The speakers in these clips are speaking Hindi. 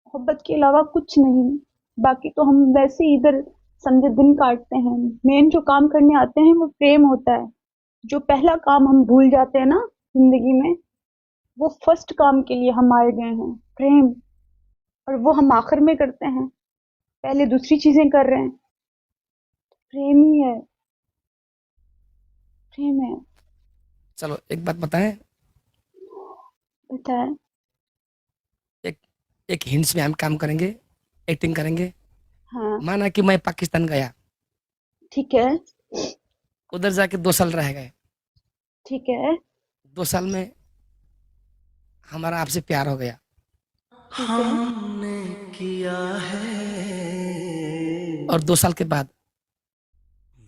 मोहब्बत के अलावा कुछ नहीं। बाकी तो हम वैसे ही इधर समझे दिन काटते हैं। मेन जो काम करने आते हैं वो प्रेम होता है। जो पहला काम हम भूल जाते हैं ना जिंदगी में, वो फर्स्ट काम के लिए हम आए गए हैं, प्रेम। और वो हम आखिर में करते हैं, पहले दूसरी चीजें कर रहे हैं। प्रेम ही है, प्रेम है। चलो एक बात बताएं। पता है। एक एक हिंट्स में हम काम करेंगे, एक्टिंग करेंगे। हाँ। माना कि मैं पाकिस्तान गया, ठीक है। उधर जाके 2 साल रह गए। ठीक है। 2 साल में हमारा आपसे प्यार हो गया। ठीक है। हमने किया है और 2 साल के बाद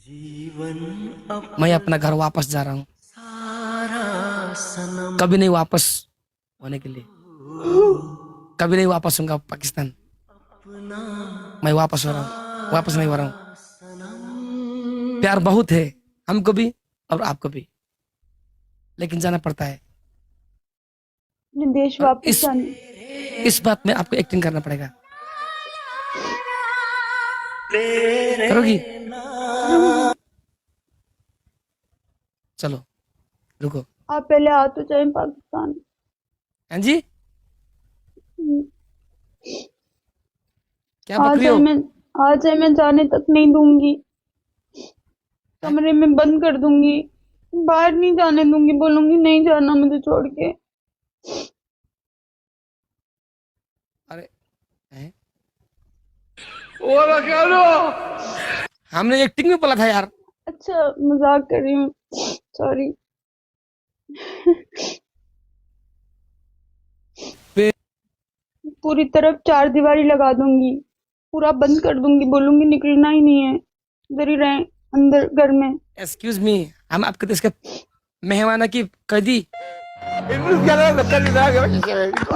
जीवन मैं अपना अपना घर वापस जा रहा हूँ, सारा सनम। कभी नहीं वापस होने के लिए। कभी नहीं वापस होऊंगा पाकिस्तान। अपना मैं वापस हो रहा हूँ, वापस नहीं हो रहा हूँ। सनम। प्यार बहुत है हमको भी और आपको भी, लेकिन जाना पड़ता है। अपने देश और वापस जाने। इस बात में आपको एक्टिंग करना पड़ेगा। तेरे करोगी? नाम। चलो रुको। आप पहले आ तो जाए पाकिस्तान। हाँ जी, हम्म, क्या आ बकरी जाए हो? मैं आ जाए, मैं जाने तक नहीं दूंगी। हैं? कमरे में बंद कर दूंगी, बाहर नहीं जाने दूंगी, बोलूंगी नहीं जाना मुझे छोड़ के। अरे हैं? Ora caro! हमने एक्टिंग में बोला था यार। अच्छा, मजाक कर रही हूँ, सॉरी। पे- पूरी तरफ चार दीवारी लगा दूंगी, पूरा बंद कर दूंगी, बोलूंगी निकलना ही नहीं है, इधर ही रहे अंदर घर में। एक्सक्यूज मी, हम आपके देश के मेहमान की कैदी।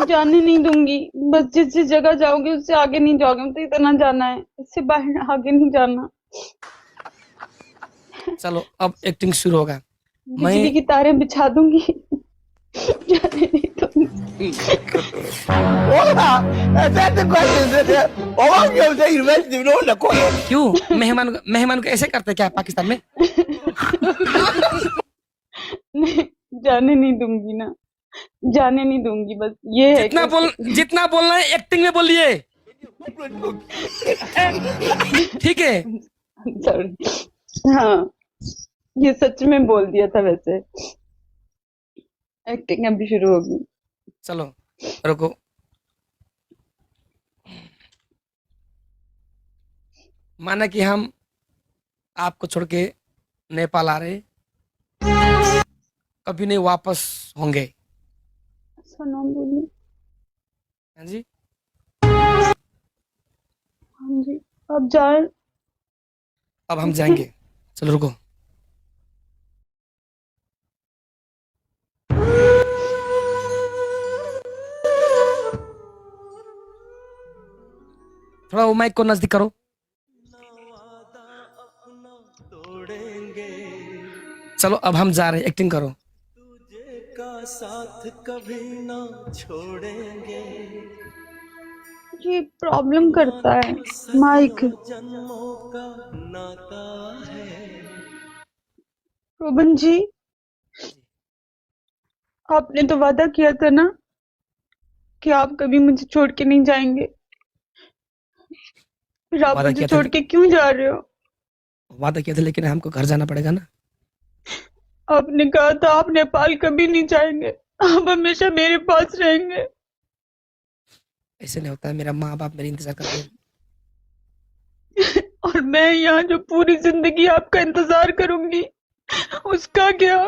जाने नहीं दूंगी। बस जिस जिस जगह जाओगे उससे आगे नहीं जाओगे, मुझे इतना जाना है, इससे बाहर आगे नहीं जाना। चलो अब एक्टिंग शुरू होगा। मैं बिजली की तारें बिछा दूंगी। जाने नहीं दूंगी। Ora! That's the question. Oh, you say you went to know the question. क्यों मेहमान मेहमान को ऐसे करते क्या पाकिस्तान में? नहीं, जाने नहीं दूंगी ना, जाने नहीं दूंगी, बस ये है कि जितना बोलना है एक्टिंग में बोलिए, ठीक है? सॉरी। हाँ, ये सच में बोल दिया था, वैसे एक्टिंग अभी शुरू होगी। चलो रुको। माना कि हम आपको छोड़ के नेपाल आ रहे, कभी नहीं वापस होंगे। ऐसा नाम बोलिए। हाँ जी, हाँ जी, अब जाए। अब हम जाएंगे। चलो रुको। थोड़ा वो माइक को नजदीक करो। वादा अपना तोड़ेंगे, चलो अब हम जा रहे हैं, एक्टिंग करो। तुझे का साथ कभी ना छोड़ेंगे। ये प्रॉब्लम करता है माइक। सदियों जन्मों का नाता है। रोबन जी, आपने तो वादा किया था ना कि आप कभी मुझे छोड़ के नहीं जाएंगे, फिर आप वादा मुझे किया था, छोड़ के क्यों जा रहे हो? वादा किया था, लेकिन हमको घर जाना पड़ेगा ना। आपने कहा था आप नेपाल कभी नहीं जाएंगे, आप हमेशा मेरे पास रहेंगे। ऐसे नहीं होता है, मेरा माँ बाप मेरी इंतजार कर रहे हैं। और मैं यहाँ जो पूरी जिंदगी आपका इंतजार करूंगी, उसका क्या?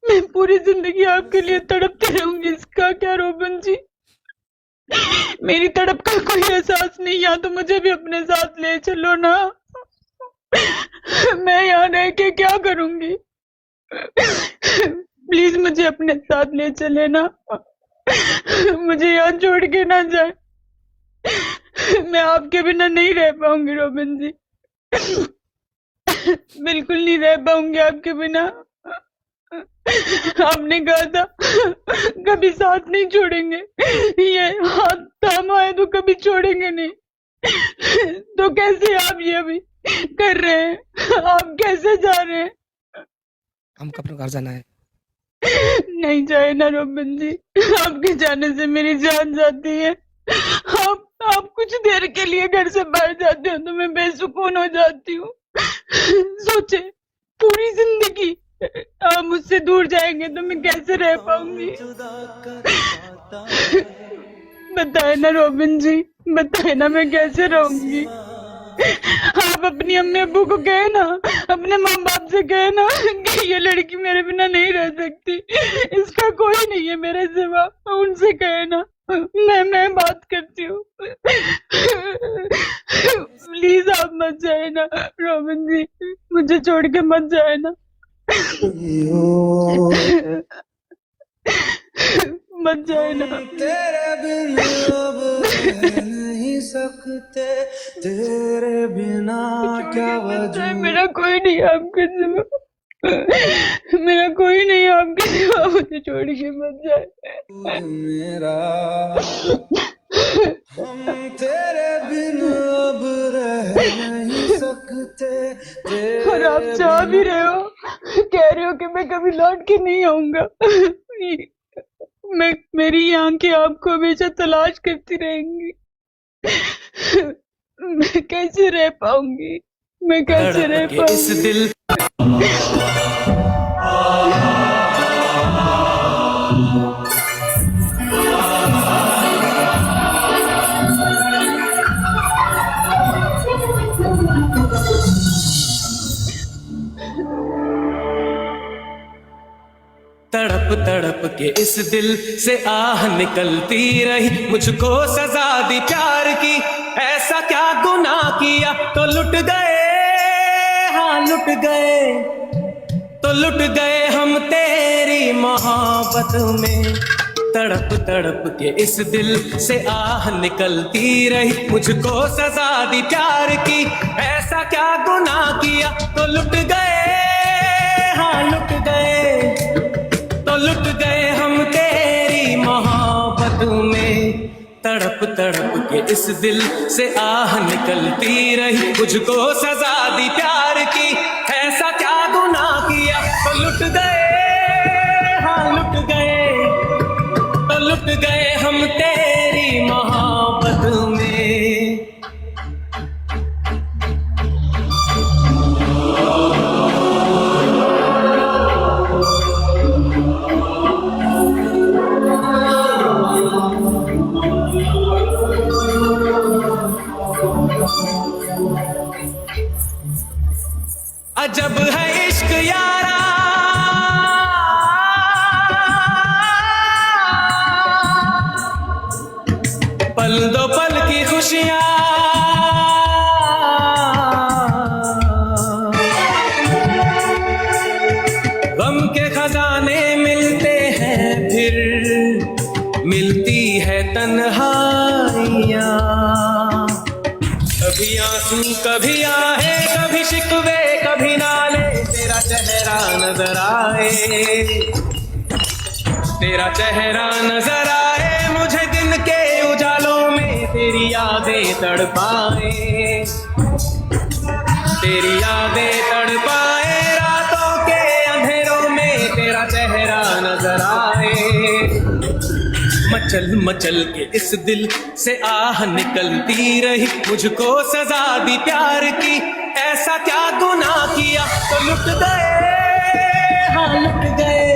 मैं पूरी जिंदगी आपके लिए तड़पती रहूंगी, इसका क्या रोबन जी? मेरी तड़प का कोई एहसास नहीं, या तो मुझे भी अपने साथ ले चलो ना। मैं यहाँ रह के क्या करूंगी? प्लीज मुझे अपने साथ ले चले ना, मुझे यहाँ छोड़ के ना जाए। मैं आपके बिना नहीं रह पाऊंगी रोबन जी, बिल्कुल नहीं रह पाऊंगी आपके बिना। आपने कहा था कभी साथ नहीं छोड़ेंगे, ये हाथ थामा है भी छोड़ेंगे नहीं। तो कैसे आप ये अभी कर रहे हैं? आप कैसे जा रहे हैं? हमको अपने घर जाना है। नहीं जाए ना रोबिन जी, आपके जाने से मेरी जान जाती है। आप कुछ देर के लिए घर से बाहर जाते हो तो मैं बेसुकून हो जाती हूँ। सोचे पूरी जिंदगी आप मुझसे दूर जाएंगे तो मैं कैसे रह पाऊंगी? बताए ना रोबिन जी, बताए ना मैं कैसे रहूंगी? आप अपनी अम्मी अब्बू को कहे ना, अपने माँ बाप से कहे ना कि ये लड़की मेरे बिना नहीं रह सकती, इसका कोई नहीं है मेरे सिवा। उनसे कहे ना, मैं बात करती हूँ। प्लीज आप मत जाए ना रोबिन जी, मुझे छोड़ के मत जाए ना। मत जाए ना। तेरे बिन अब रह नहीं सकते, तेरे बिना क्या वजूद। मेरा कोई नहीं आपके सिवा, मेरा कोई नहीं आपके सिवा, मुझे छोड़ के मत जाए मेरा। हम तेरे बिन अब रह नहीं सकते। और आप चाह भी रहे हो, कह रहे हो कि मैं कभी लौट के नहीं आऊंगा। मेरी आंखें आपको हमेशा तलाश करती रहेंगी। मैं कैसे रह पाऊंगी? मैं कैसे रह पाऊंगी? इस दिल तड़प तड़प के इस दिल से आह निकलती रही, मुझको सजा दी प्यार की, ऐसा क्या गुनाह किया तो लुट गए, हाँ लुट गए, तो लुट गए हम तेरी मोहब्बत में। तड़प तड़प के इस दिल से आह निकलती रही, मुझको सजा दी प्यार की, ऐसा क्या गुनाह किया तो लुट गए, हाँ लुट गए, तो लुट गए हम तेरी मोहब्बत में। तड़प तड़प के इस दिल से आह निकलती रही, मुझको सजा दी प्यार की, ऐसा क्या गुनाह किया तो लुट गए, हाँ लुट गए, तो लुट गए हम तेरी मोहब्बत में। अजब है इश्क यारा, पल दो पल की खुशियां, गम के खजाने मिलते हैं फिर मिलती है तन्हाइयां। कभी आंसू कभी आहे, कभी शिकवे कभी नाले, तेरा चेहरा नजर आए, तेरा चेहरा नजर आए, मुझे दिन के उजालों में तेरी यादें तड़पाए, तेरी यादें तड़पाए, रातों के अंधेरों में तेरा चेहरा नजर आए। मचल मचल के इस दिल से आह निकलती रही, मुझको सजा दी प्यार की, ऐसा क्या गुनाह किया तो लुट गए, हाँ लुट गए,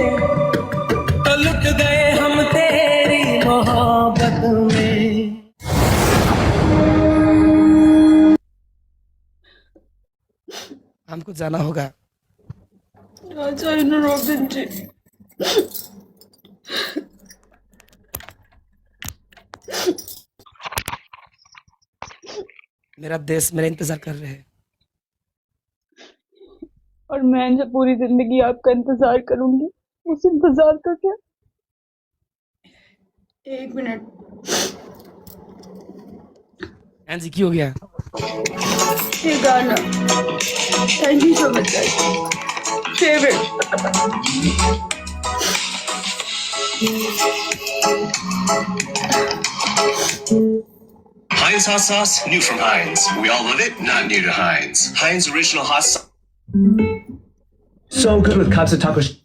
तो लुट गए हम तेरी मोहब्बत में। हमको जाना होगा। अच्छा इन रोबिन जी, मेरा देश मेरा इंतजार कर रहे हैं। और मैं जो पूरी जिंदगी आपका इंतजार करूंगी, उस इंतजार का क्या? एक मिनट। हाँ जी, क्यों हो गया? ये गाना, thank you so much, favourite. Heinz hot sauce, new from Heinz. We all love it, not new to Heinz. Heinz original hot sauce. So good with katsu tacos.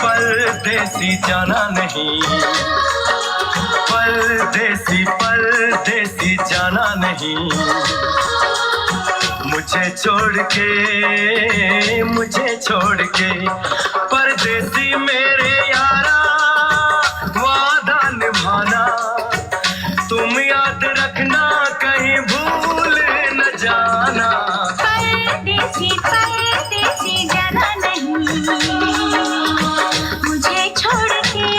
परदेसी जाना नहीं, परदेसी परदेसी जाना नहीं, मुझे छोड़ के परदेसी मेरे यारा वादा निभाना, तुम याद रखना कहीं भूल न जाना। परदेसी परदेसी जाना नहीं, मुझे छोड़ के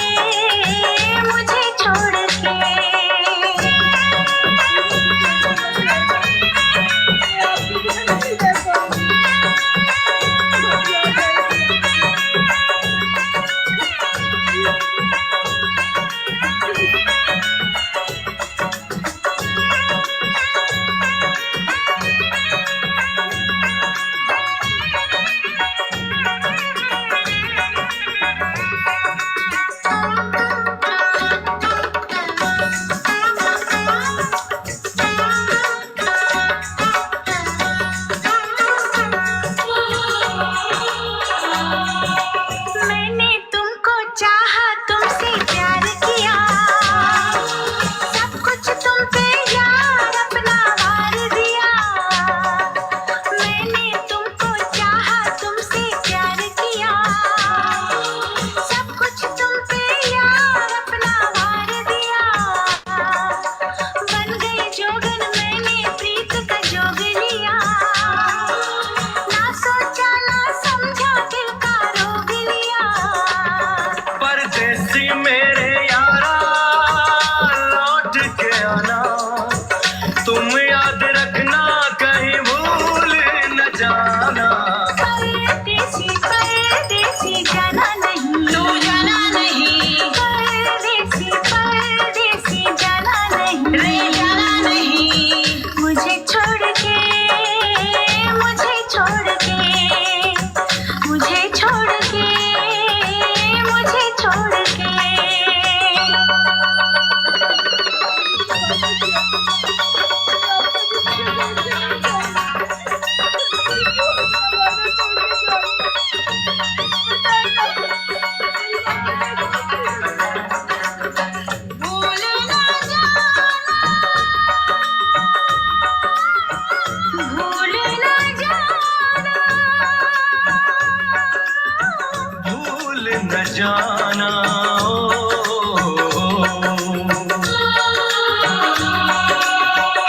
जाना।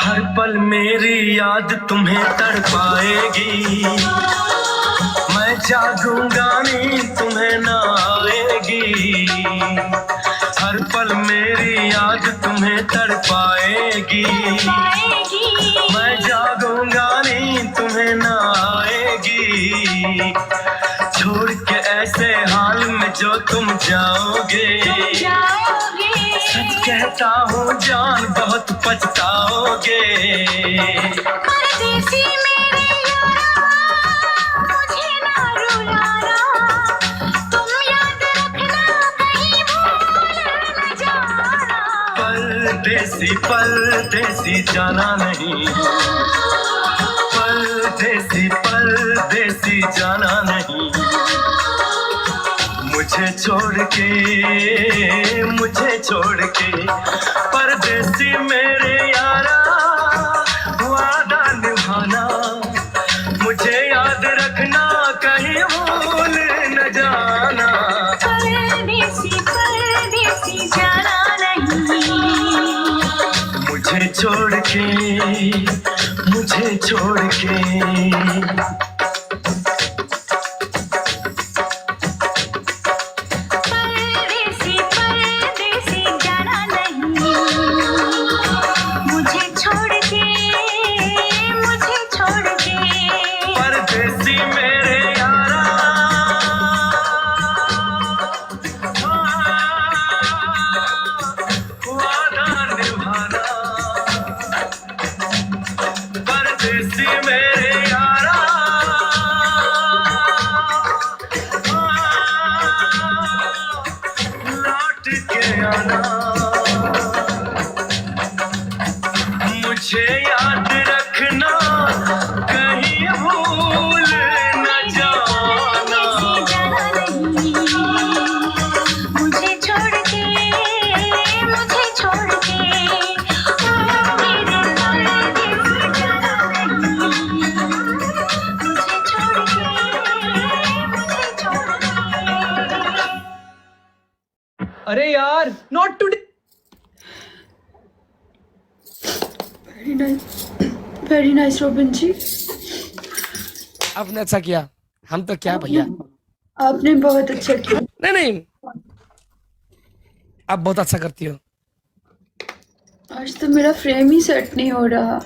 हर पल मेरी याद तुम्हें तड़पाएगी, मैं जागूंगा नींद तुम्हें ना आएगी, हर पल मेरी याद तुम्हें तड़पाएगी, मैं जागूंगा नींद तुम्हें ना आएगी, छोड़ के ऐसे हाल में जो तुम जाओगे, सच कहता हूँ जान बहुत पछताओगे। परदेसी मेरे यारा, मुझे ना रुलाना, तुम याद रखना कहीं भूल न जाना। परदेसी परदेसी जाना नहीं, परदेसी परदेसी जाना नहीं, मुझे छोड़ के परदेसी मेरे यारा, वादा निभाना, मुझे याद रखना कहीं भूल न जाना। परदेसी परदेसी जाना नहीं, मुझे छोड़ के परदेसी परदेसी जाना नहीं, मुझे छोड़ के परदेसी मेरे यारा, वादा निभाना, परदेसी मेरे यारा, लौट के आना, मुझे याद रखना कहीं भूल न जाना। मुझे छोड़ के मेरे परदेसी जाना नहीं, मुझे छोड़ के। अरे यार, not today. Very nice Robin ji, आपने अच्छा किया, हम तो क्या भैया। आपने बहुत अच्छा किया। नहीं, आप बहुत अच्छा करती हो। आज तो मेरा फ्रेम ही सेट नहीं हो रहा।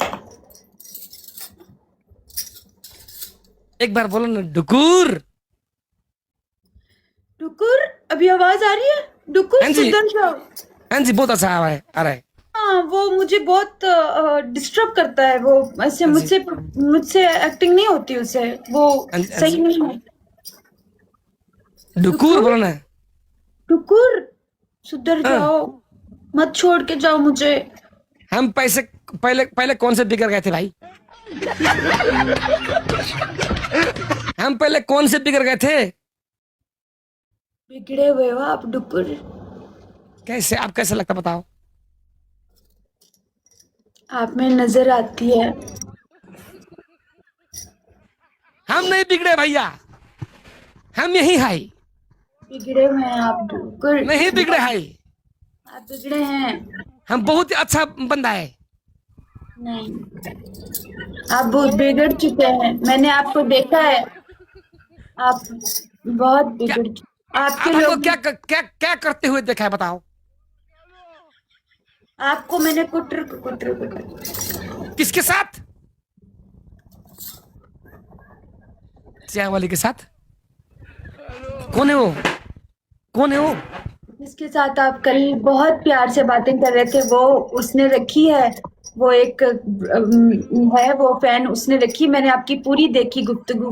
एक बार बोलो ना, डुकुर। डुकुर, अभी आवाज आ रही है? डुकुर हाँ जी। सुंदर जाओ। हाँ जी, बहुत अच्छा आ रहा है। हाँ, वो मुझे बहुत डिस्टर्ब करता है। वो ऐसे हाँ जी। मुझसे एक्टिंग नहीं होती उसे। वो हाँ जी, हाँ सही जी। नहीं है। डुकुर बोलो ना। डुकुर, सुधर हाँ। जाओ, मत छोड़ के जाओ मुझे। हम पैसे पहले कौन से बिगड़ गए थे भाई? हम पहले कौन से बिगड़ गए थे? बिगड़े हुए हो आप डुकुर। कैसे, आप कैसे लगता बताओ? आप में नजर आती है। हम नहीं बिगड़े भैया, हम यही है। बिगड़े हुए हैं आप डुकुर। नहीं बिगड़े है, आप बिगड़े हैं। हम बहुत ही अच्छा बंदा है। नहीं, आप बहुत बिगड़ चुके हैं। मैंने आपको देखा है, आप बहुत बिगड़ चुके। आपके आपको लोग, क्या करते हुए देखा है बताओ? आपको मैंने कुटर किसके साथ? चाय वाली के साथ? कौन है वो? कौन है वो? जिसके साथ आप कल बहुत प्यार से बातें कर रहे थे, वो उसने रखी है। वो एक है, वो फैन उसने रखी। मैंने आपकी पूरी देखी गुफ्तगू।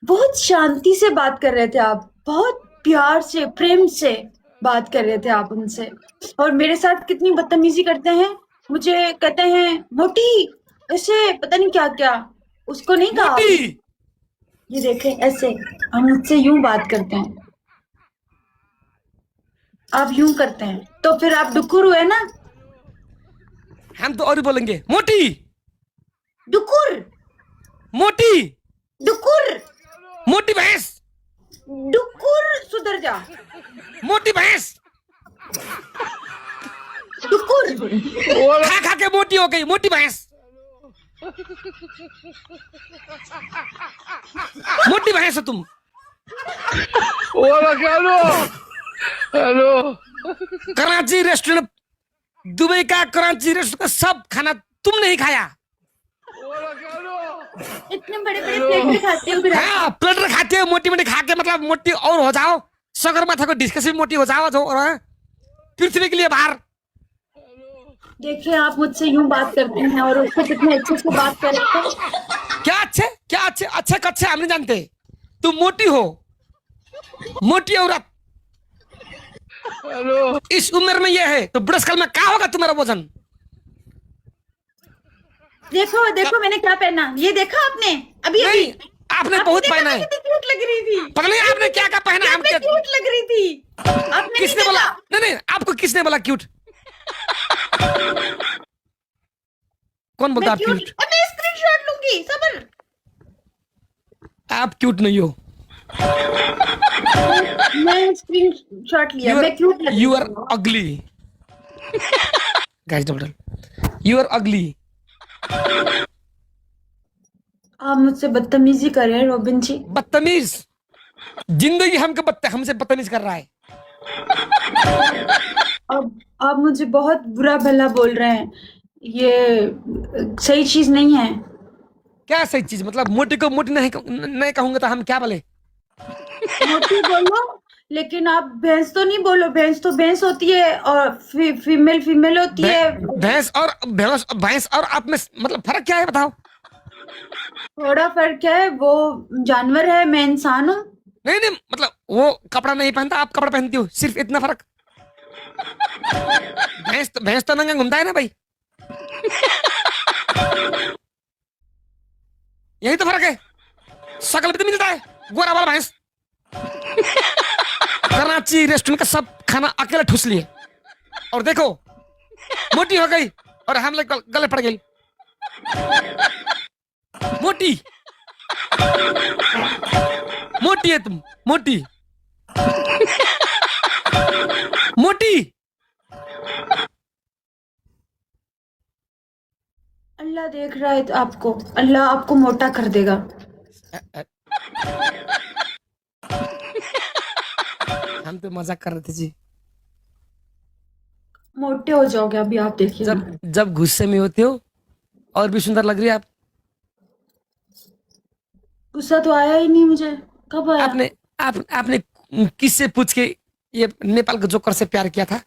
बहुत शांति से बात कर रहे थे आप, बहुत प्यार से प्रेम से बात कर रहे थे आप उनसे। और मेरे साथ कितनी बदतमीजी करते हैं। मुझे कहते हैं मोटी, ऐसे पता नहीं क्या क्या। उसको नहीं कहा। मोटी! ये देखें, ऐसे हम मुझसे यूं बात करते हैं। आप यूं करते हैं तो फिर आप डुकुर हुए ना। हम तो और भी बोलेंगे, मोटी डुकुर, मोटी डुकुर, मोटी भैंस, डुकुर, सुधर जा। मोटी भैंस डुकुर, खा खा के मोटी हो गई, मोटी भैंस। मोटी भैंस हो तुम। कराची रेस्टोरेंट, दुबई का कराची रेस्टोरेंट का सब खाना तुमने ही खाया। इतने बड़े बड़े प्लेट में खाते हो फिर आप? हाँ, प्लेट में खाते हो, मोटी मोटी खा के मतलब मोटी और हो जाओ, सगरमाथा को डिस्कस भी मोटी हो जाओ जो पृथ्वी के लिए बाहर। देखिए आप मुझसे यूं बात करते हैं और उससे कितने अच्छे से बात कर रहे हैं। क्या अच्छे अच्छे कच्चे हम नहीं जानते। तुम मोटी हो, मोटी औरत इस उम्र में ये है तो बुढ़ाकाल में क्या होगा तुम्हारा वजन। देखो देखो मैंने क्या पहना, ये देखा आपने? अभी अभी नहीं, आपने बहुत पहना है। कितनी क्यूट लग रही थी। पता नहीं आपने क्या क्या पहना है। हम क्या क्यूट लग रही थी। आपने किसने नहीं बोला? देखा? नहीं आपको किसने बोला क्यूट? कौन बोलता मैं आप क्यूट? क्यूट? अब मैं स्क्रीनशॉट लूंगी, सबर। आप क्यूट नहीं हो। मैं स्क्रीनशॉट लिया, मैं क्यूट लग रही यू आर हूँ। अगली guys, double U are ugly. आप मुझसे बदतमीजी कर रहे हैं रोबिन जी। बदतमीज जिंदगी हमसे बदतमीज कर रहा है। अब आप मुझे बहुत बुरा भला बोल रहे हैं, ये सही चीज नहीं है। क्या सही चीज? मतलब मोटी को मोटी नहीं कहूंगा तो हम क्या बोले? मोटी बोलो, लेकिन आप भैंस तो नहीं बोलो। भैंस तो भैंस होती है और फीमेल होती है। भैंस और आप में मतलब फर्क क्या है बताओ? थोड़ा फर्क है, वो जानवर है, मैं इंसान हूँ। नहीं मतलब वो कपड़ा नहीं पहनता, आप कपड़ा पहनती हो, सिर्फ इतना फर्क। भैंस तो नंगा घूमता है ना भाई। यही तो फर्क है, शकल भी तो मिलता है। गोरा वाला भैंस कराची रेस्टोरेंट का सब खाना अकेले ठूस लिए और देखो मोटी हो गई और हम लोग गले पड़ गई। मोटी मोटी है तुम, मोटी मोटी। अल्लाह देख रहा है आपको, अल्लाह आपको मोटा कर देगा। हम तो मजाक कर रहे थे जी। मोटे हो जाओगे अभी, आप देखिए। जब गुस्से में होते हो और भी सुंदर लग रही है आप। गुस्सा तो आया ही नहीं मुझे, कब आया? आपने किससे पूछ के ये नेपाल के जोकर से प्यार किया था?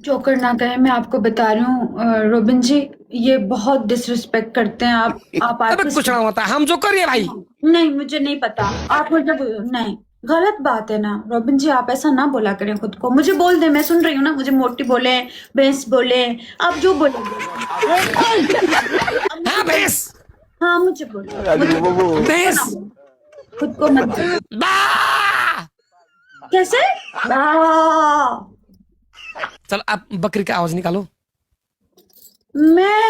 जोकर ना कहे, मैं आपको बता रही हूँ रोबिन जी, ये बहुत डिसरिस्पेक्ट करते हैं आप अबे आर्टिस्ट। कुछ ना होता, हम जोकर है भाई। नहीं मुझे नहीं पता, आप मुझे नहीं, गलत बात है ना रोबिन जी, आप ऐसा ना बोला करें खुद को। मुझे बोल दे, मैं सुन रही हूँ ना, मुझे मोटी बोले, भैंस बोले, आप जो बोले। हाँ भैंस, हाँ मुझे बोलो, भैंस खुद को मत बोलो। बा। कैसे? चल आप बकरी का आवाज निकालो। मैं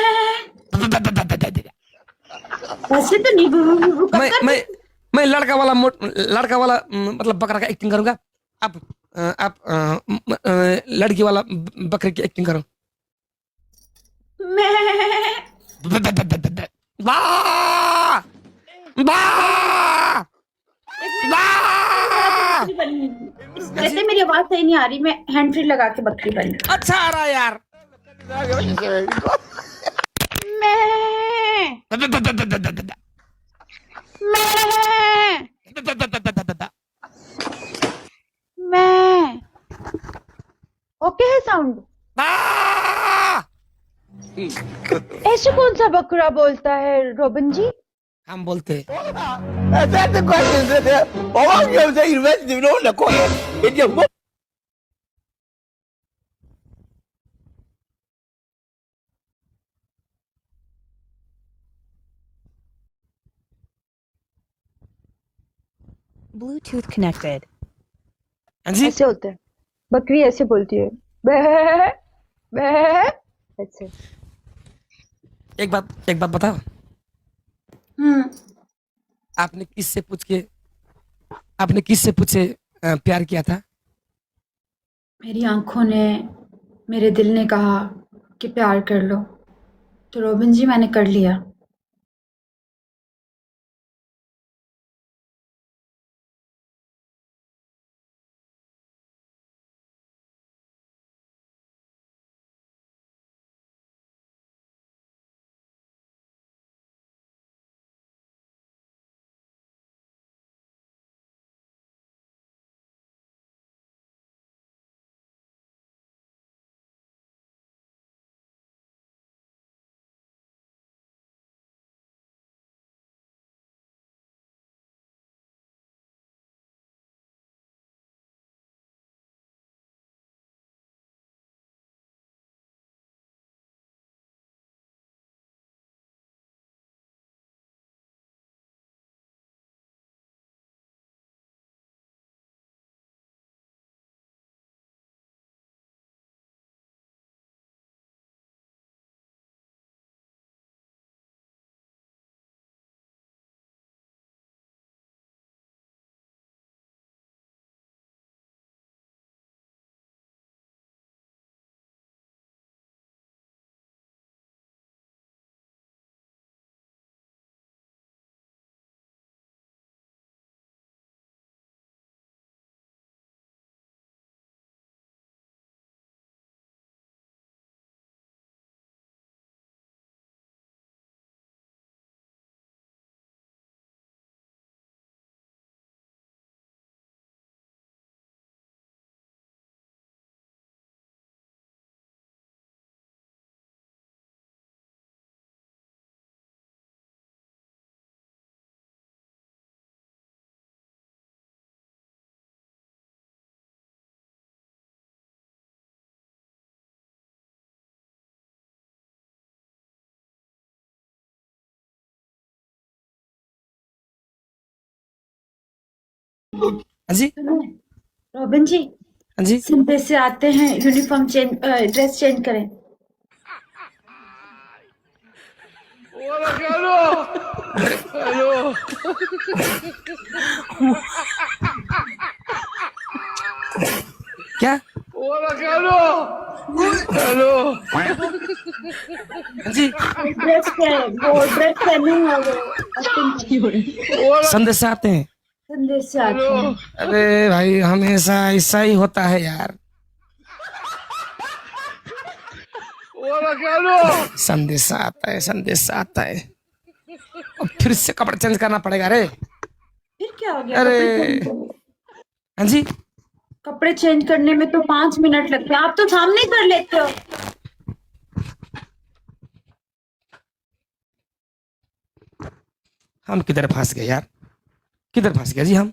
ऐसे तो नहीं मैं लड़का वाला मतलब बकरा का एक्टिंग करूंगा। आप लड़की वाला बकरे की एक्टिंग करो। मैं बा बा बा। वैसे मेरी आवाज सही नहीं आ रही, मैं हैंड फ्री लगा के बकरी बनी। अच्छा आ रहा है यार। मैं ओके है साउंड? ऐसे कौन सा बकरा बोलता है रोबिन जी? हम बोलते हैं। That's the question. All of you say invest in the coin. It's your book. Bluetooth connected. हाँ जी, ऐसे होता है, बकरी ऐसे बोलती है, बे बे ऐसे। एक बात बताओ, आपने किससे पूछे प्यार किया था? मेरी आंखों ने, मेरे दिल ने कहा कि प्यार कर लो। तो रोबिन जी मैंने कर लिया। हाँ जी, रोबिन जी हाँ जी। संडे से आते हैं, यूनिफॉर्म चेंज, ड्रेस चेंज करें। क्या? हाँ जी, ड्रेस वो ड्रेस पहने हैं वो संदेश से आते हैं। संडे से आते हैं। अरे भाई हमेशा ऐसा ही होता है यार। संदेश आता है, संदेश आता है। अब फिर से कपड़े चेंज करना पड़ेगा रे। फिर क्या हो गया? अरे हाँ जी, कपड़े चेंज करने में तो 5 मिनट लगते हैं, आप तो सामने कर लेते हो। हम किधर फंस गए यार, किधर फंस गए जी हम।